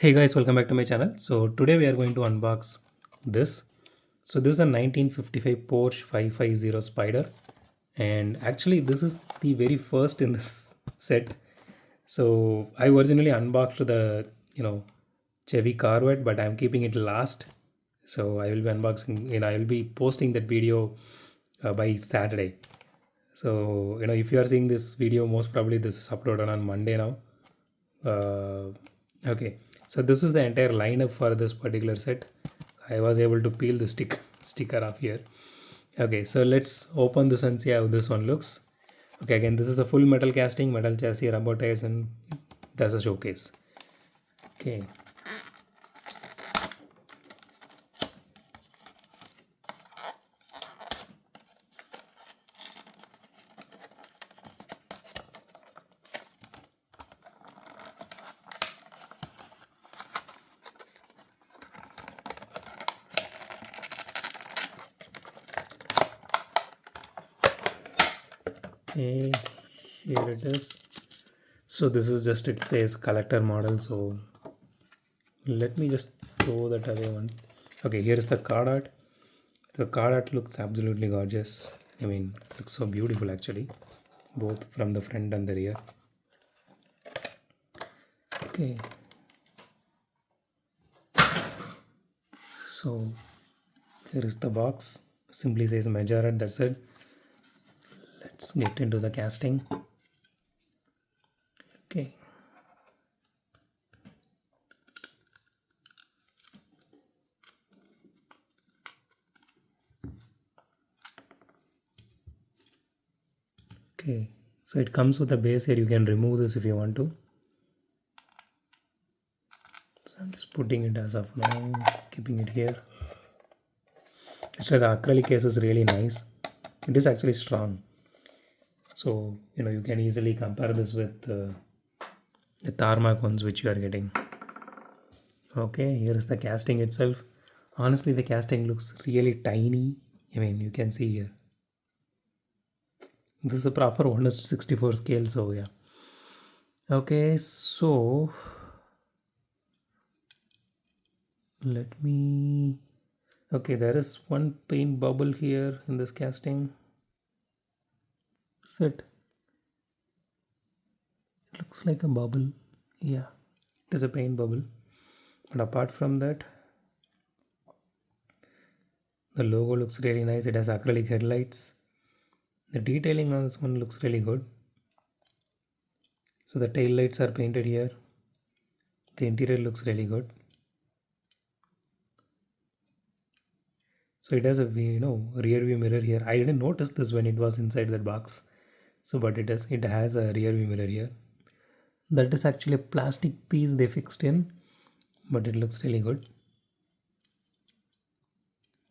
Hey guys, welcome back to my channel. So today we are going to unbox this. So this is a 1955 Porsche 550 Spider, and actually this is the very first in this set. So I originally unboxed the Chevy Corvette, but I'm keeping it last. So I will be unboxing and I will be posting that video by Saturday. So if you are seeing this video, most probably this is uploaded on Monday now. uh, okay, so this is the entire lineup for this particular set. I was able to peel the sticker off here. Okay, so let's open this and see how this one looks. Okay, again this is a full metal casting, metal chassis, rubber tires, and it has a showcase. Okay. Okay, here it is. So this is just, it says collector model, so let me just throw that away one. Okay, here is the card art. The card art looks absolutely gorgeous. I mean, looks so beautiful actually, both from the front and the rear. Okay, so here is the box. Simply says Majorette, that's it. Let's get into the casting. Okay. Okay, so it comes with a base here. You can remove this if you want to. So I'm just putting it as of now, keeping it here. So the acrylic case is really nice. It is actually strong. So you can easily compare this with the tarmac ones which you are getting. Okay, here is the casting itself. Honestly, the casting looks really tiny. I mean, you can see here. This is a proper 1:64 scale, so yeah. Okay, so let me. Okay, there is one paint bubble here in this casting. It looks like a bubble. Yeah, it is a paint bubble. But apart from that, the logo looks really nice. It has acrylic headlights. The detailing on this one looks really good. So the tail lights are painted here. The interior looks really good. So it has a rear view mirror here. I didn't notice this when it was inside that box. So but it has a rear view mirror here. That is actually a plastic piece they fixed in, but it looks really good.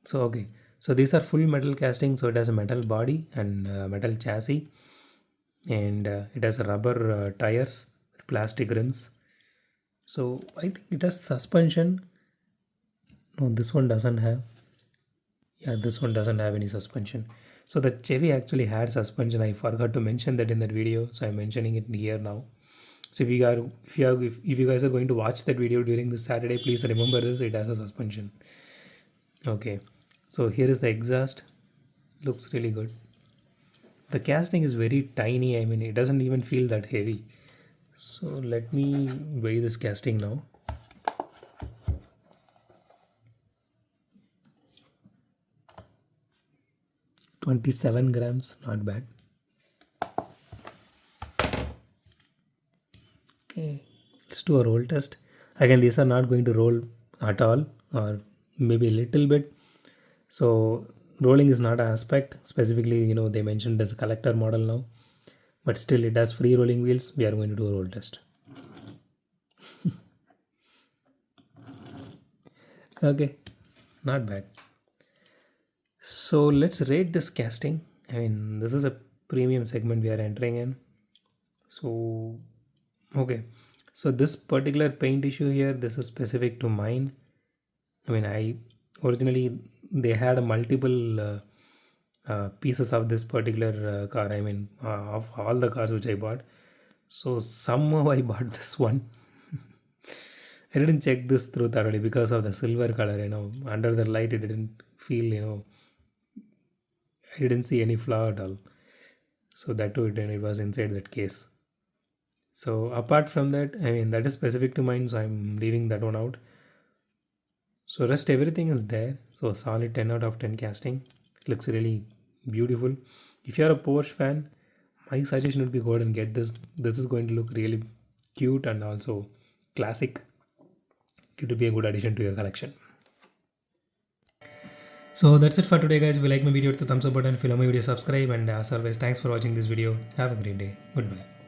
So okay, so these are full metal casting. So it has a metal body and metal chassis, and it has rubber tires with plastic rims. So I think it has suspension. No, this one doesn't have. Yeah, this one doesn't have any suspension. So the Chevy actually had suspension. I forgot to mention that in that video, so I'm mentioning it here now. So if you guys are going to watch that video during this Saturday, please remember this. It has a suspension. Okay, so here is the exhaust. Looks really good. The casting is very tiny. I mean, it doesn't even feel that heavy. So let me weigh this casting now. 27 grams, not bad. Okay, let's do a roll test. Again, these are not going to roll at all, or maybe a little bit. So rolling is not an aspect. Specifically, they mentioned as a collector model now, but still it has free rolling wheels. We are going to do a roll test. Okay, not bad. So let's rate this casting. I mean, this is a premium segment we are entering in. So okay, so this particular paint issue here, this is specific to mine. I mean, I originally they had a multiple pieces of this particular car. I mean, of all the cars which I bought. So somehow I bought this one. I didn't check this through thoroughly because of the silver color, under the light it didn't feel, I didn't see any flaw at all. So that too, it was inside that case. So apart from that, I mean, that is specific to mine, so I'm leaving that one out. So rest everything is there. So a solid 10 out of 10 casting. Looks really beautiful. If you're a Porsche fan, my suggestion would be go ahead and get this. This is going to look really cute and also classic. It would be a good addition to your collection. So that's it for today, guys. If you like my video, hit the thumbs up button. If you love my video, subscribe. And as always, thanks for watching this video. Have a great day. Goodbye.